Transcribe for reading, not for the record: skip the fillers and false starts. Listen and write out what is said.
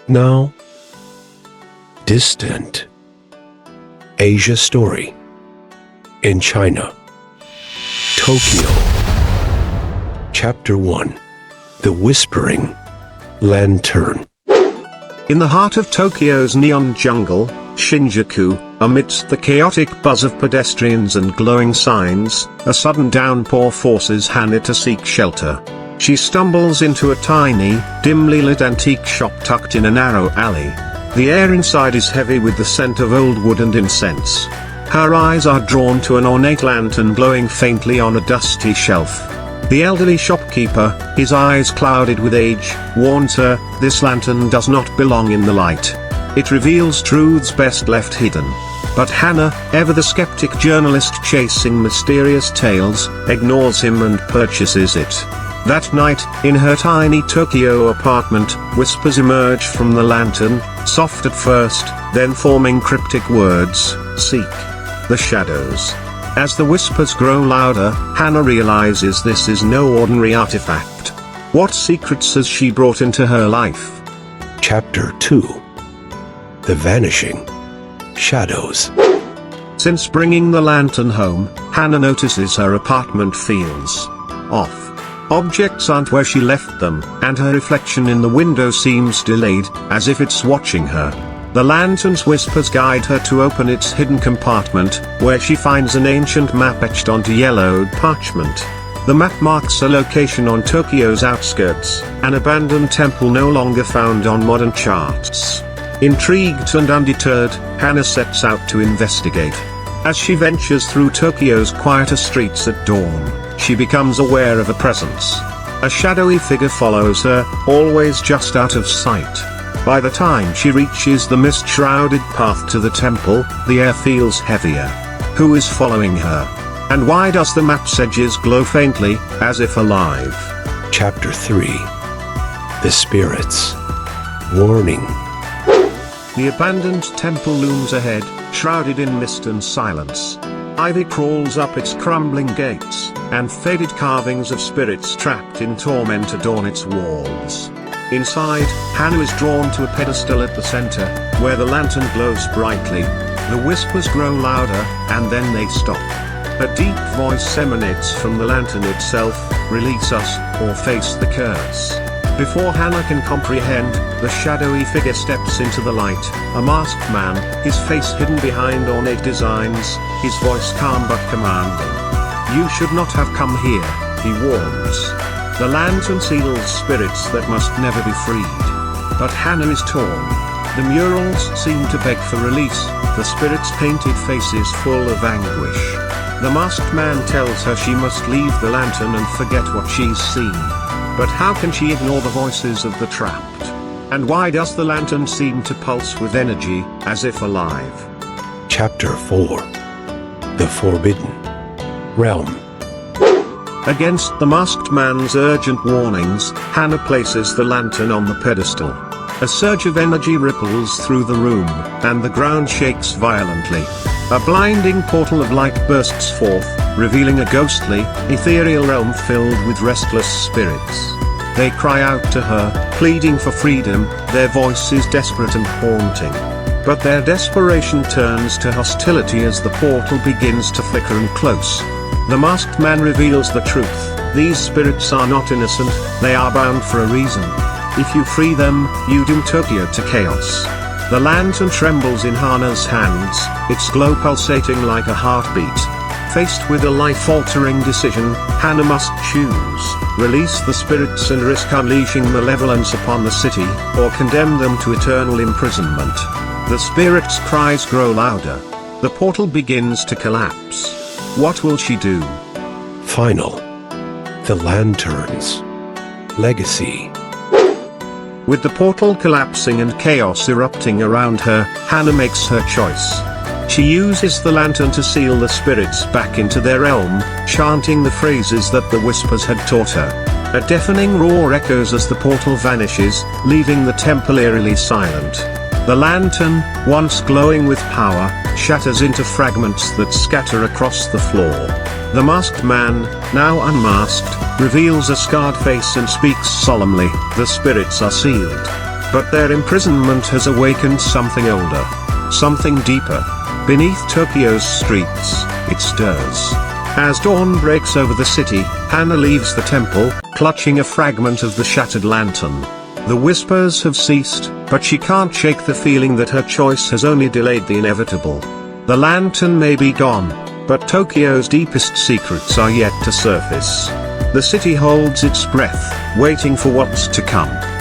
Now, distant Asia story in China, Tokyo. Chapter 1. The Whispering Lantern. In the heart of Tokyo's neon jungle, Shinjuku, amidst the chaotic buzz of pedestrians and glowing signs, a sudden downpour forces Hana to seek shelter. She stumbles into a tiny, dimly lit antique shop tucked in a narrow alley. The air inside is heavy with the scent of old wood and incense. Her eyes are drawn to an ornate lantern glowing faintly on a dusty shelf. The elderly shopkeeper, his eyes clouded with age, warns her, this lantern does not belong in the light. It reveals truths best left hidden. But Hana, ever the skeptic journalist chasing mysterious tales, ignores him and purchases it. That night, in her tiny Tokyo apartment, whispers emerge from the lantern, soft at first, then forming cryptic words, seek the shadows. As the whispers grow louder, Hana realizes this is no ordinary artifact. What secrets has she brought into her life? Chapter 2. The Vanishing Shadows. Since bringing the lantern home, Hana notices her apartment feels off. Objects aren't where she left them, and her reflection in the window seems delayed, as if it's watching her. The lantern's whispers guide her to open its hidden compartment, where she finds an ancient map etched onto yellowed parchment. The map marks a location on Tokyo's outskirts, an abandoned temple no longer found on modern charts. Intrigued and undeterred, Hana sets out to investigate. As she ventures through Tokyo's quieter streets at dawn, she becomes aware of a presence. A shadowy figure follows her, always just out of sight. By the time she reaches the mist-shrouded path to the temple, the air feels heavier. Who is following her? And why does the map's edges glow faintly, as if alive? Chapter 3. The Spirits. Warning. The abandoned temple looms ahead, shrouded in mist and silence. Ivy crawls up its crumbling gates, and faded carvings of spirits trapped in torment adorn its walls. Inside, Hana is drawn to a pedestal at the center, where the lantern glows brightly. The whispers grow louder, and then they stop. A deep voice emanates from the lantern itself, release us, or face the curse. Before Hana can comprehend, the shadowy figure steps into the light, a masked man, his face hidden behind ornate designs, his voice calm but commanding. You should not have come here, he warns. The lantern seals spirits that must never be freed. But Hana is torn. The murals seem to beg for release, the spirit's painted faces full of anguish. The masked man tells her she must leave the lantern and forget what she's seen. But how can she ignore the voices of the trapped? And why does the lantern seem to pulse with energy, as if alive? Chapter 4. The Forbidden Realm. Against the masked man's urgent warnings, Hana places the lantern on the pedestal. A surge of energy ripples through the room, and the ground shakes violently. A blinding portal of light bursts forth, revealing a ghostly, ethereal realm filled with restless spirits. They cry out to her, pleading for freedom, their voice is desperate and haunting. But their desperation turns to hostility as the portal begins to flicker and close. The masked man reveals the truth. These spirits are not innocent, they are bound for a reason. If you free them, you doom Tokyo to chaos. The lantern trembles in Hana's hands, its glow pulsating like a heartbeat. Faced with a life-altering decision, Hana must choose: release the spirits and risk unleashing malevolence upon the city, or condemn them to eternal imprisonment. The spirits' cries grow louder. The portal begins to collapse. What will she do? Final. The Lantern's Legacy. With the portal collapsing and chaos erupting around her, Hana makes her choice. She uses the lantern to seal the spirits back into their realm, chanting the phrases that the whispers had taught her. A deafening roar echoes as the portal vanishes, leaving the temple eerily silent. The lantern, once glowing with power, shatters into fragments that scatter across the floor. The masked man, now unmasked, reveals a scarred face and speaks solemnly, "The spirits are sealed. But their imprisonment has awakened something older. Something deeper. Beneath Tokyo's streets, it stirs. As dawn breaks over the city, Hana leaves the temple, clutching a fragment of the shattered lantern. The whispers have ceased, but she can't shake the feeling that her choice has only delayed the inevitable. The lantern may be gone, but Tokyo's deepest secrets are yet to surface. The city holds its breath, waiting for what's to come.